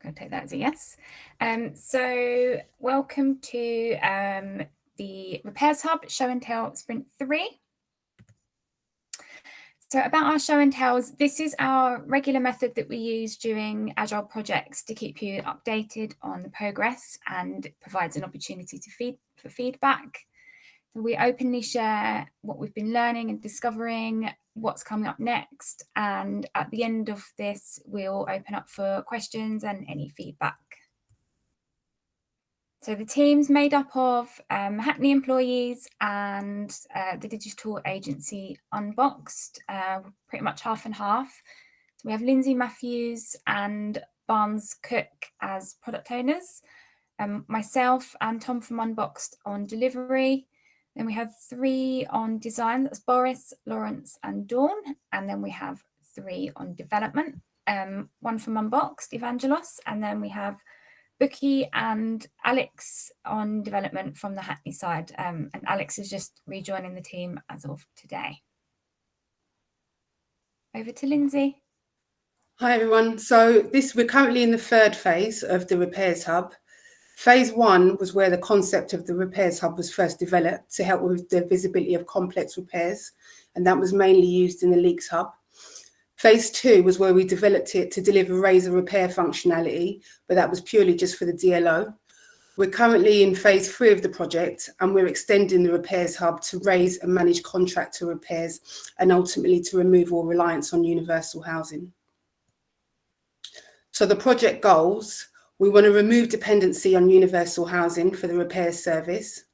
going to take that as a yes. So welcome to the Repairs Hub Show and Tell Sprint 3. So about our show and tells, this is our regular method that we use during Agile projects to keep you updated on the progress and provides an opportunity for feedback. So we openly share what we've been learning and discovering, what's coming up next, and at the end of this, we'll open up for questions and any feedback. So the team's made up of Hackney employees and the digital agency Unboxed, pretty much half and half. So we have Lindsay Matthews and Barnes Cook as product owners, myself and Tom from Unboxed on delivery. Then we have 3 on design, that's Boris, Lawrence and Dawn. And then we have 3 on development, 1 from Unboxed, Evangelos, and then we have Bookie and Alex on development from the Hackney side. And Alex is just rejoining the team as of today. Over to Lindsay. Hi everyone. So we're currently in the 3rd phase of the Repairs Hub. Phase 1 was where the concept of the Repairs Hub was first developed to help with the visibility of complex repairs, and that was mainly used in the Leaks Hub. Phase 2 was where we developed it to deliver Razor repair functionality, but that was purely just for the DLO. We're currently in phase 3 of the project, and we're extending the Repairs Hub to raise and manage contractor repairs and ultimately to remove all reliance on universal housing. So the project goals: we want to remove dependency on universal housing for the repairs service,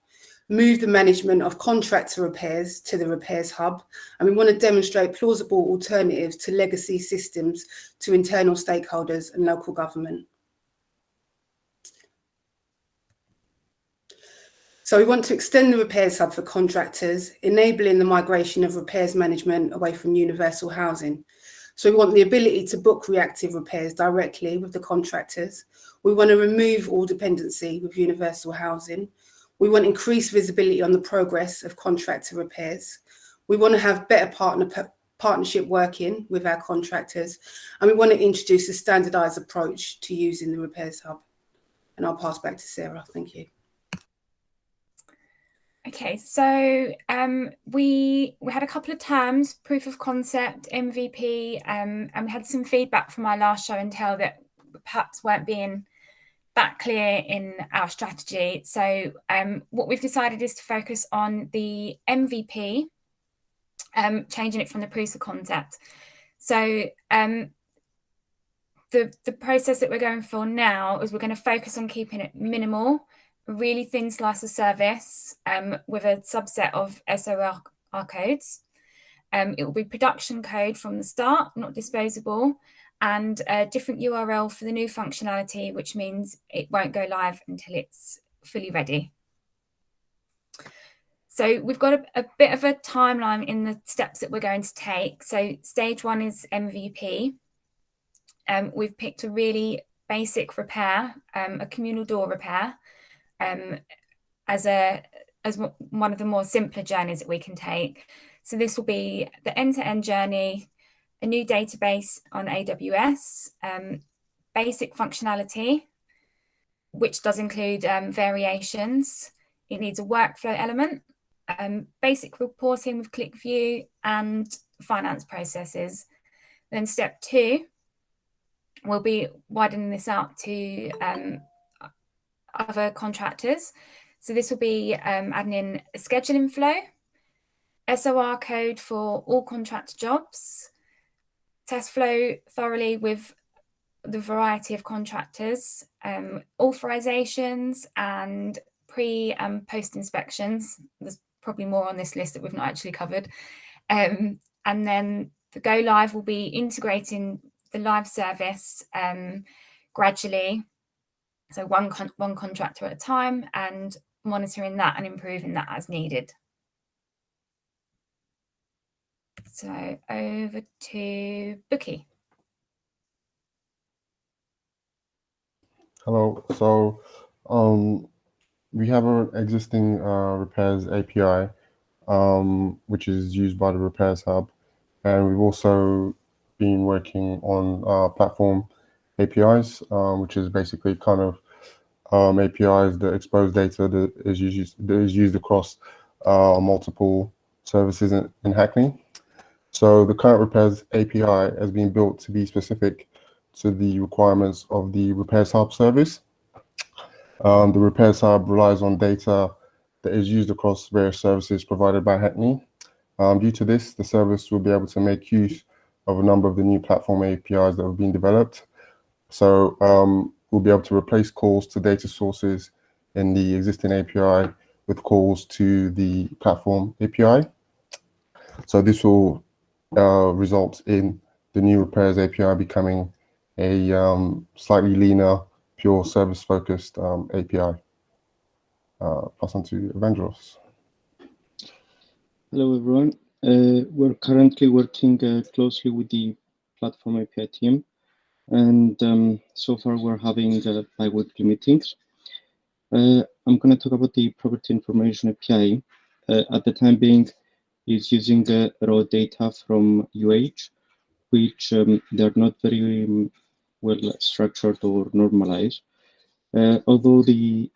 move the management of contractor repairs to the Repairs Hub, and we want to demonstrate plausible alternatives to legacy systems to internal stakeholders and local government. So we want to extend the Repairs Hub for contractors, enabling the migration of repairs management away from universal housing. So we want the ability to book reactive repairs directly with the contractors. We want to remove all dependency with universal housing. We want increased visibility on the progress of contractor repairs. We want to have better partnership working with our contractors. And we want to introduce a standardised approach to using the Repairs Hub. And I'll pass back to Sarah. Thank you. Okay, so we had a couple of terms, proof of concept, MVP, and we had some feedback from our last show and tell that perhaps weren't being that clear in our strategy. So what we've decided is to focus on the MVP, changing it from the proof of concept. So the process that we're going for now is we're going to focus on keeping it minimal, a really thin slice of service with a subset of SOR codes. It will be production code from the start, not disposable, and a different URL for the new functionality, which means it won't go live until it's fully ready. So we've got a bit of a timeline in the steps that we're going to take. So stage 1 is MVP. We've picked a really basic repair, a communal door repair, as one of the more simpler journeys that we can take. So this will be the end-to-end journey, a new database on AWS, basic functionality, which does include variations. It needs a workflow element, basic reporting with ClickView, and finance processes. Then step 2, we'll be widening this out to other contractors. So this will be adding in a scheduling flow, SOR code for all contract jobs, test flow thoroughly with the variety of contractors, authorizations and pre and post inspections. There's probably more on this list that we've not actually covered. And then the go live will be integrating the live service gradually. So one contractor at a time, and monitoring that and improving that as needed. So over to Bookie. Hello. So we have an existing repairs API, which is used by the Repairs Hub. And we've also been working on our platform APIs, which is basically kind of APIs that expose data that is used across multiple services in Hackney. So the current repairs API has been built to be specific to the requirements of the repairs hub service. The repairs hub relies on data that is used across various services provided by Hackney. Due to this, the service will be able to make use of a number of the new platform APIs that have been developed. So we'll be able to replace calls to data sources in the existing API with calls to the platform API. So this will result in the new repairs API becoming a slightly leaner, pure service-focused API. Pass on to Evangelos. Hello, everyone. We're currently working closely with the platform API team, and so far we're having bi-weekly meetings. I'm going to talk about the property information API. At the time being, it's using raw data from UH, which they're not very well structured or normalized. Although the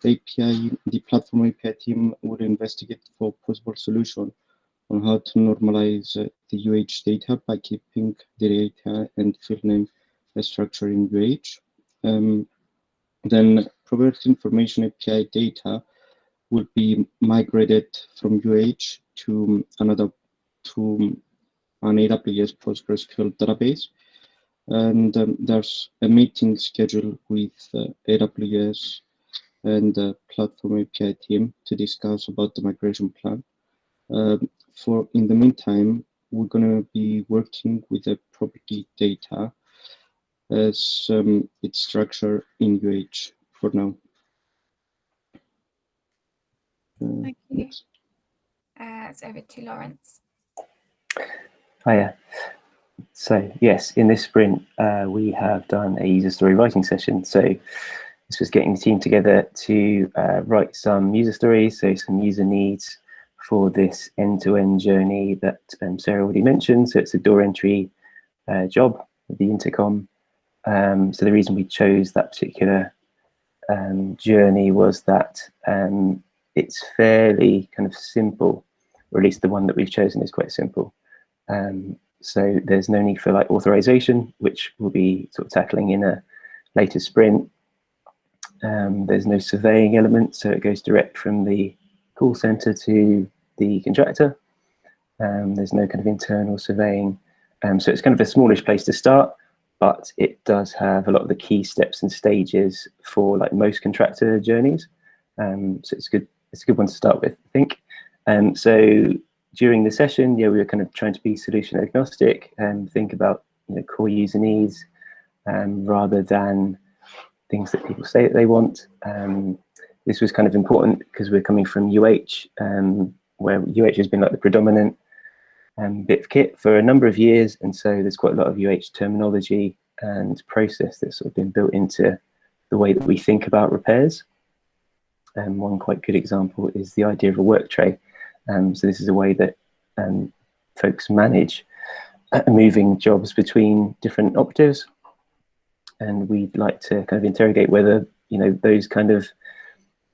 platform API team will investigate for possible solution on how to normalize the UH data by keeping the data and field name structure in UH. Then property information API data would be migrated from UH to an AWS PostgreSQL database. And there's a meeting scheduled with AWS and the platform API team to discuss about the migration plan. In the meantime, we're going to be working with the property data as its structure in UH for now. Thank you. It's over to Lawrence. Hiya. So yes, in this sprint, we have done a user story writing session. So this was getting the team together to write some user stories, so some user needs for this end-to-end journey that Sarah already mentioned. So it's a door entry job with the intercom. So the reason we chose that particular journey was that it's fairly kind of simple, or at least the one that we've chosen is quite simple. So there's no need for like authorization, which we'll be sort of tackling in a later sprint. There's no surveying element, so it goes direct from the call center to the contractor. There's no kind of internal surveying. So it's kind of a smallish place to start, but it does have a lot of the key steps and stages for like most contractor journeys. So it's a good one to start with, I think. So during the session, we were kind of trying to be solution agnostic and think about core user needs rather than things that people say that they want. This was kind of important because we're coming from UH, where UH has been like the predominant bit of kit for a number of years, and so there's quite a lot of UH terminology and process that's sort of been built into the way that we think about repairs. One quite good example is the idea of a work tray. So this is a way that folks manage moving jobs between different operatives, and we'd like to kind of interrogate whether those kind of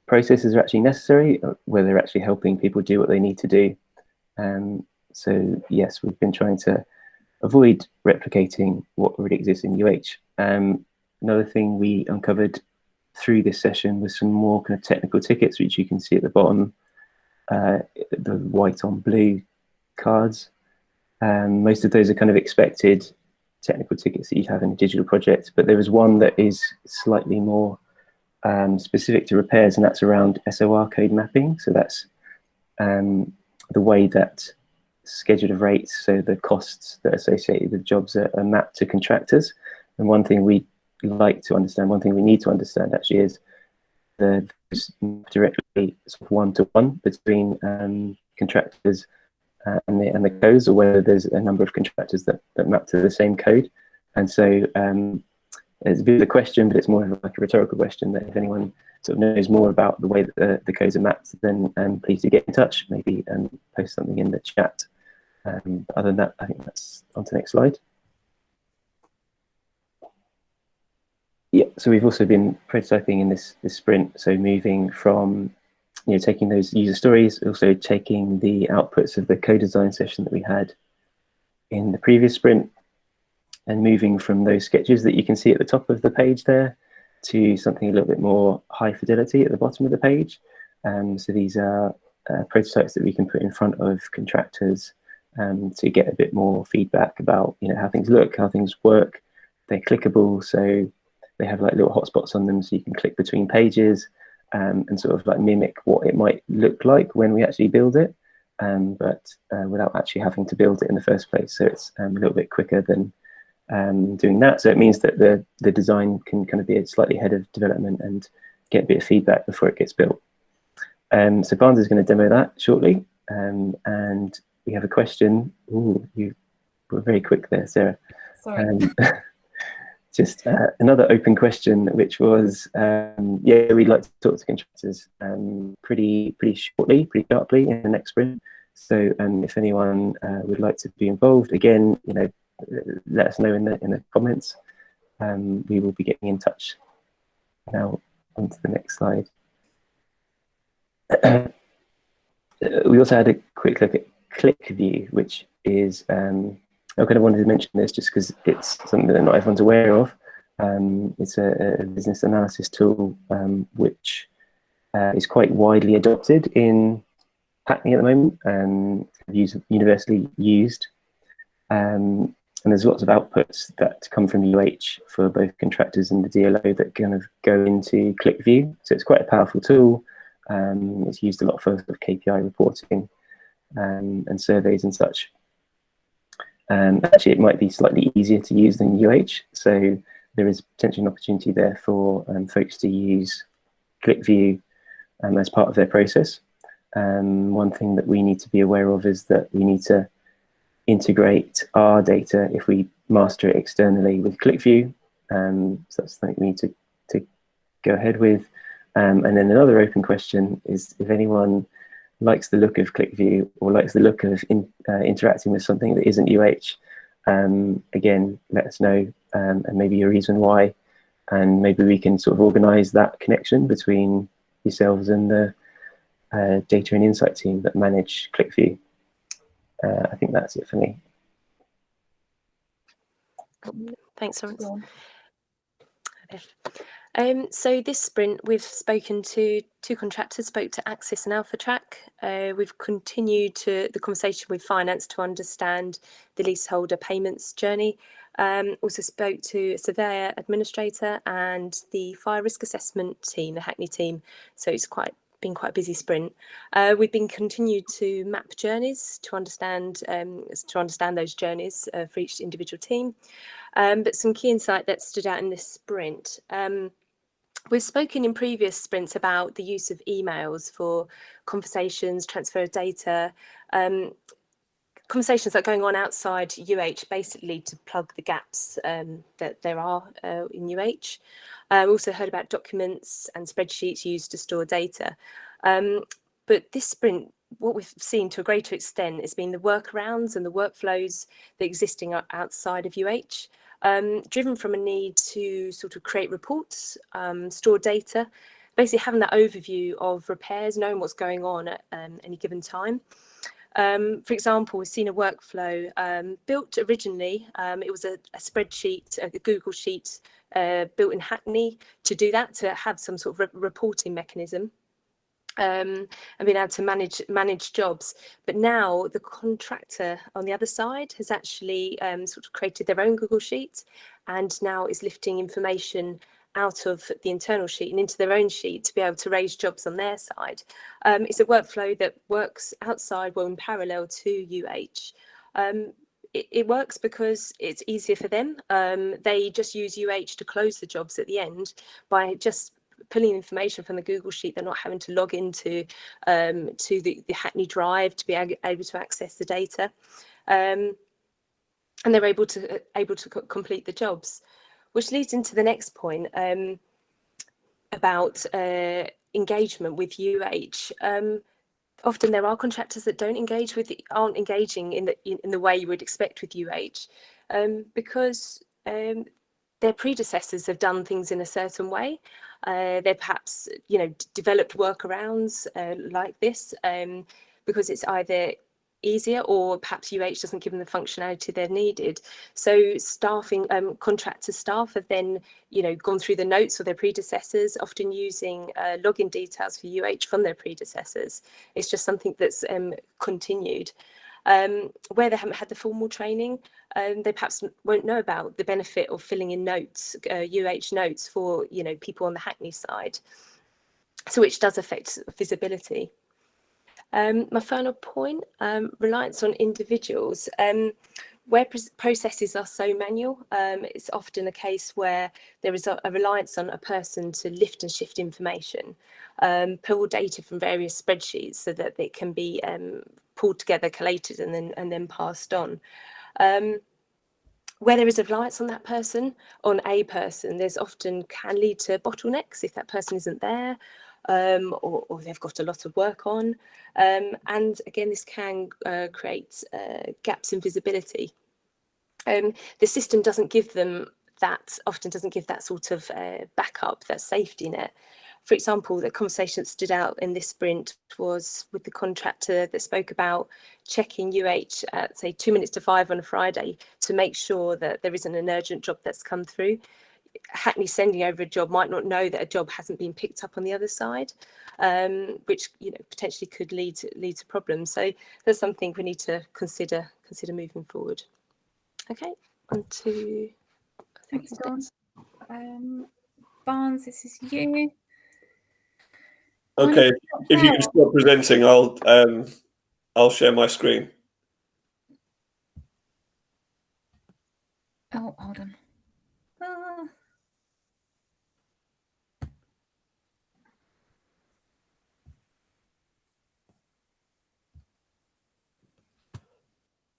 processes are actually necessary, or whether they're actually helping people do what they need to do. So yes, we've been trying to avoid replicating what already exists in UH. Another thing we uncovered through this session was some more kind of technical tickets, which you can see at the bottom, the white on blue cards. Most of those are kind of expected technical tickets that you'd have in a digital project, but there is one that is slightly more specific to repairs, and that's around SOR code mapping. So that's the way that schedule of rates, so the costs that are associated with jobs are mapped to contractors. And one thing we like to understand, one thing we need to understand actually, is the directly sort of one-to-one between contractors and the codes, or whether there's a number of contractors that map to the same code. And so it's a bit of a question, but it's more of like a rhetorical question, that if anyone sort of knows more about the way that the codes are mapped, then please do get in touch, maybe post something in the chat. Other than that, I think that's on to the next slide. Yeah, so we've also been prototyping in this sprint, so moving from taking those user stories, also taking the outputs of the co-design session that we had in the previous sprint, and moving from those sketches that you can see at the top of the page there to something a little bit more high fidelity at the bottom of the page. So these are prototypes that we can put in front of contractors to get a bit more feedback about how things look, how things work. They're clickable, so they have like little hotspots on them, so you can click between pages and sort of like mimic what it might look like when we actually build it, but without actually having to build it in the first place. So it's a little bit quicker than doing that. So it means that the design can kind of be slightly ahead of development and get a bit of feedback before it gets built. So Barnes is going to demo that shortly, and we have a question. Ooh, you were very quick there, Sarah. Sorry. Just another open question, which was, yeah, we'd like to talk to contractors pretty shortly, pretty sharply in the next sprint. So if anyone would like to be involved, again, let us know in the comments. We will be getting in touch. Now on to the next slide. We also had a quick look at ClickView, which is I kind of wanted to mention this just because it's something that not everyone's aware of. It's a business analysis tool which is quite widely adopted in Hackney at the moment and universally used. And there's lots of outputs that come from UH for both contractors and the DLO that kind of go into ClickView. So it's quite a powerful tool. It's used a lot for sort of KPI reporting and surveys and such. Actually, it might be slightly easier to use than UH, so there is potentially an opportunity there for folks to use ClickView as part of their process. One thing that we need to be aware of is that we need to integrate our data if we master it externally with ClickView. So that's something we need to go ahead with. And then another open question is if anyone likes the look of ClickView or likes the look of interacting with something that isn't UH, again, let us know and maybe a reason why, and maybe we can sort of organize that connection between yourselves and the data and insight team that manage ClickView. I think that's it for me. Thanks, Lawrence. Yeah. So this sprint, we've spoken to two contractors, spoke to Axis and AlphaTrack. We've continued the conversation with finance to understand the leaseholder payments journey. Also spoke to a surveyor administrator and the fire risk assessment team, the Hackney team. So it's been quite a busy sprint. We've been continued to map journeys to understand those journeys for each individual team. But some key insight that stood out in this sprint. We've spoken in previous sprints about the use of emails for conversations, transfer of data, conversations that are going on outside UH, basically to plug the gaps that there are in UH. We also heard about documents and spreadsheets used to store data. But this sprint, what we've seen to a greater extent has been the workarounds and the workflows that are existing outside of UH. Driven from a need to sort of create reports, store data, basically having that overview of repairs, knowing what's going on at any given time. For example, we've seen a workflow built originally. It was a spreadsheet, a Google sheet built in Hackney to do that, to have some sort of reporting mechanism. And being able to manage jobs. But now the contractor on the other side has actually sort of created their own Google sheet and now is lifting information out of the internal sheet and into their own sheet to be able to raise jobs on their side. It's a workflow that works outside, well, in parallel to UH. It works because it's easier for them. They just use UH to close the jobs at the end by just pulling information from the Google sheet. They're not having to log into to the Hackney Drive to be able to access the data, and they're able to complete the jobs, which leads into the next point about engagement with UH. Often there are contractors that aren't engaging in the way you would expect with UH, because their predecessors have done things in a certain way. They're perhaps, developed workarounds like this because it's either easier or perhaps UH doesn't give them the functionality they're needed. So staffing, contractor staff have then, gone through the notes of their predecessors, often using login details for UH from their predecessors. It's just something that's continued. Where they haven't had the formal training, they perhaps won't know about the benefit of filling in notes, UH notes for people on the Hackney side, so which does affect visibility. My final point, reliance on individuals. Where processes are so manual, it's often a case where there is a reliance on a person to lift and shift information, pull data from various spreadsheets so that it can be pulled together, collated, and then passed on. Where there is a reliance on that person, on a person, there's often can lead to bottlenecks if that person isn't there, or they've got a lot of work on. And again, this can create gaps in visibility. The system doesn't give them that, often doesn't give that sort of backup, that safety net. For example, the conversation that stood out in this sprint was with the contractor that spoke about checking UH at, say, 2 minutes to 5 on a Friday to make sure that there isn't an urgent job that's come through. Hackney sending over a job might not know that a job hasn't been picked up on the other side, which potentially could lead to problems. So that's something we need to consider moving forward. Okay, on to Thanks, Dawn. Barnes, this is you. Okay, if you can stop presenting, I'll share my screen. Oh, hold on.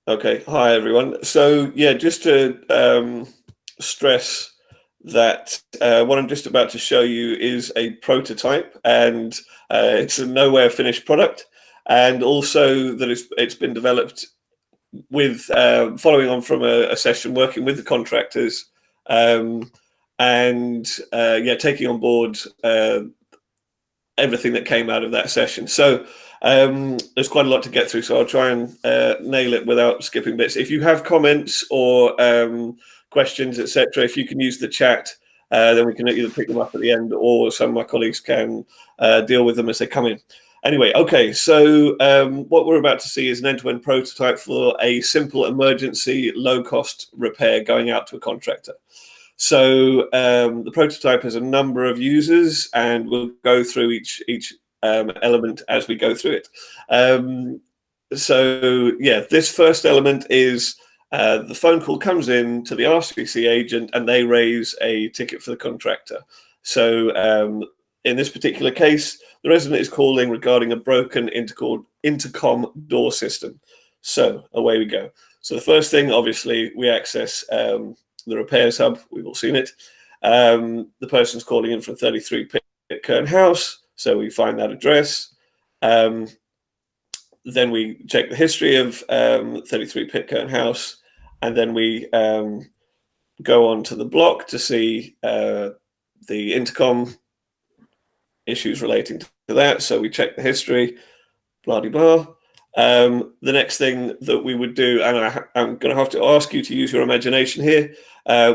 Okay, hi everyone. So yeah, just to stress that what I'm just about to show you is a prototype, and it's a nowhere finished product, and also that it's been developed with following on from a session working with the contractors, and taking on board everything that came out of that session. So there's quite a lot to get through, so I'll try and nail it without skipping bits. If you have comments or questions, etc., if you can use the chat, then we can either pick them up at the end, or some of my colleagues can deal with them as they come in. Anyway, okay, so what we're about to see is an end-to-end prototype for a simple emergency low-cost repair going out to a contractor. So the prototype has a number of users, and we'll go through each element as we go through it. So yeah, this first element is the phone call comes in to the RCC agent, and they raise a ticket for the contractor. So in this particular case, the resident is calling regarding a broken intercom door system. So away we go. So the first thing, obviously, we access the repairs hub. We've all seen it. The person's calling in from 33 Pitcairn House, so we find that address. Then we check the history of 33 Pitcairn House, and then we go on to the block to see the intercom issues relating to that. So we check the history, blah de blah. The next thing that we would do, and I'm going to have to ask you to use your imagination here,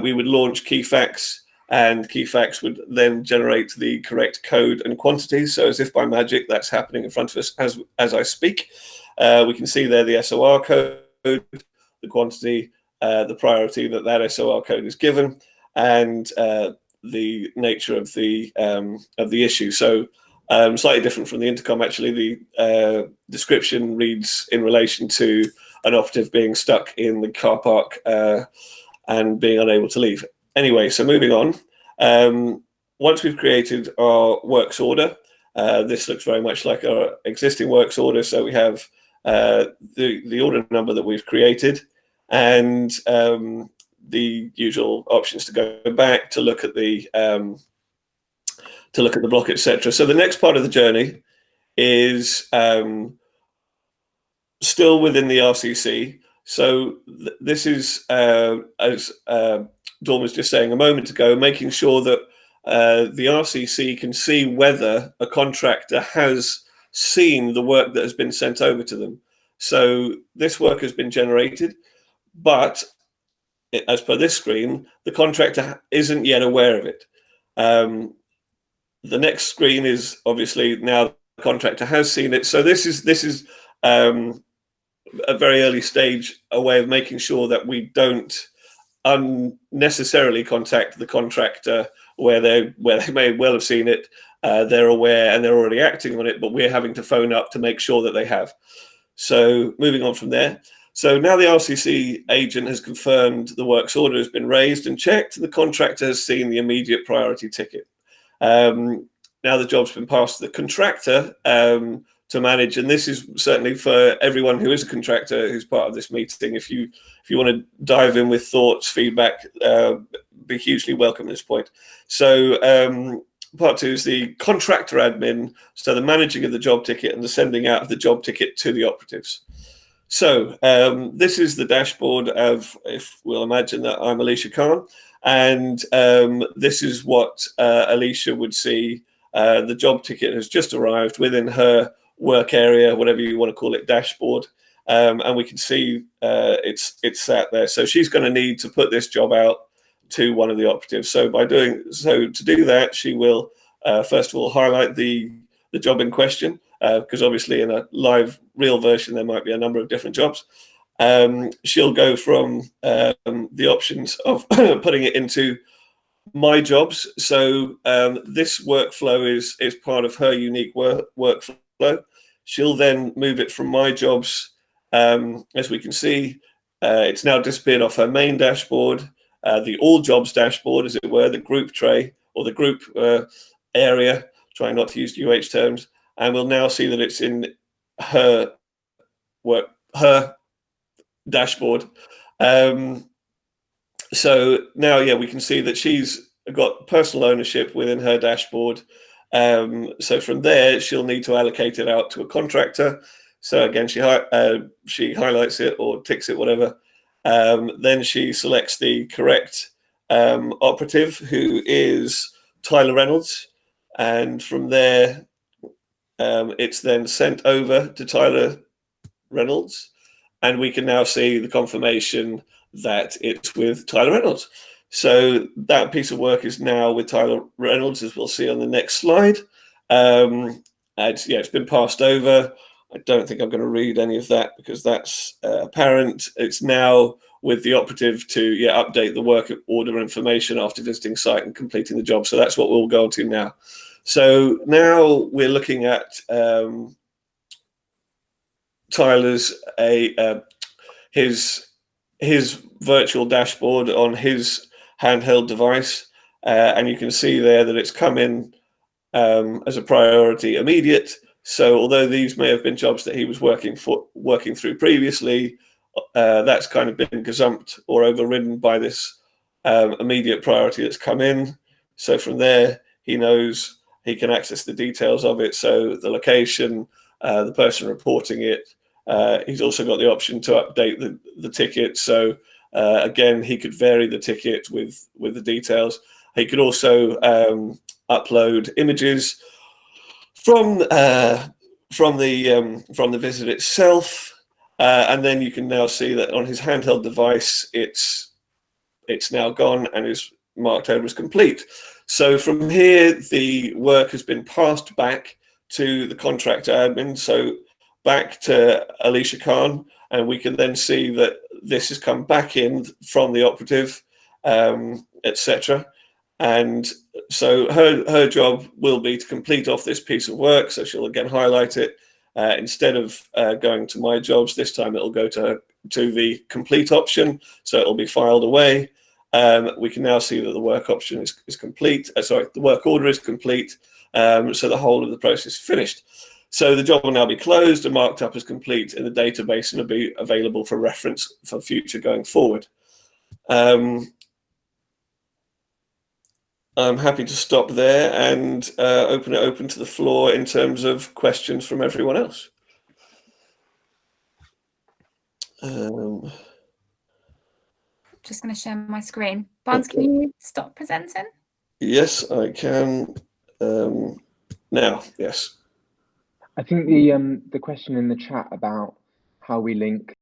we would launch Keyfax, and Keyfax would then generate the correct code and quantities. So as if by magic, that's happening in front of us as I speak. We can see there the SOR code, the quantity, the priority that SOR code is given, and the nature of the issue. So slightly different from the intercom, actually. The description reads in relation to an operative being stuck in the car park and being unable to leave. Anyway, so moving on. Once we've created our works order, this looks very much like our existing works order. So we have the order number that we've created, and the usual options to go back, to look at the block, etc. So the next part of the journey is still within the RCC. So this is as Dawn was just saying a moment ago, making sure that the RCC can see whether a contractor has seen the work that has been sent over to them. So this work has been generated, but as per this screen, the contractor isn't yet aware of it. The next screen is obviously now the contractor has seen it. So this is a very early stage, a way of making sure that we don't unnecessarily contact the contractor where they may well have seen it. They're aware and they're already acting on it, but we're having to phone up to make sure that they have. So moving on from there. So now the RCC agent has confirmed the works order has been raised and checked, and the contractor has seen the immediate priority ticket. Now the job's been passed to the contractor to manage, and this is certainly for everyone who is a contractor who's part of this meeting. If you want to dive in with thoughts, feedback, be hugely welcome at this point. So part 2 is the contractor admin, so the managing of the job ticket and the sending out of the job ticket to the operatives. So this is the dashboard of, if we'll imagine that I'm Alicia Khan, and this is what Alicia would see. The job ticket has just arrived within her work area, whatever you want to call it, dashboard, and we can see it's sat there. So she's going to need to put this job out to one of the operatives. So by doing so, to do that, she will first of all highlight the job in question, because obviously in a live real version there might be a number of different jobs. She'll go from the options of putting it into my jobs. So this workflow is part of her unique workflow. She'll then move it from my jobs. As we can see, it's now disappeared off her main dashboard, the all jobs dashboard, as it were, the group tray or the group area, trying not to use UH terms, and we'll now see that it's in her dashboard. So now, yeah, we can see that she's got personal ownership within her dashboard. So from there, she'll need to allocate it out to a contractor. So again, she highlights it or ticks it, whatever. Then she selects the correct operative, who is Tyler Reynolds. And from there, it's then sent over to Tyler Reynolds. And we can now see the confirmation that it's with Tyler Reynolds. So that piece of work is now with Tyler Reynolds, as we'll see on the next slide. It's been passed over. I don't think I'm going to read any of that because that's apparent. It's now with the operative to update the work order information after visiting site and completing the job. So that's what we'll go on to now. So now we're looking at Tyler's his virtual dashboard on his handheld device, and you can see there that it's come in as a priority immediate. So although these may have been jobs that he was working through previously, that's kind of been gazumped or overridden by this immediate priority that's come in. So from there, he knows he can access the details of it. So the location, the person reporting it. He's also got the option to update the ticket. So again, he could vary the ticket with the details. He could also upload images from the visit itself, and then you can now see that on his handheld device, it's now gone and is marked over as complete. So from here, the work has been passed back to the contractor admin. So back to Alicia Khan, and we can then see that this has come back in from the operative, etc. And so her job will be to complete off this piece of work. So she'll again highlight it. Instead of going to my jobs, this time it'll go to the complete option. So it'll be filed away. We can now see that the work option is complete. The work order is complete. So the whole of the process is finished. So the job will now be closed and marked up as complete in the database and will be available for reference for future going forward. I'm happy to stop there and open it open to the floor in terms of questions from everyone else. just going to share my screen. Barnes, can you stop presenting? Yes, I can. Now, yes. I think the question in the chat about how we link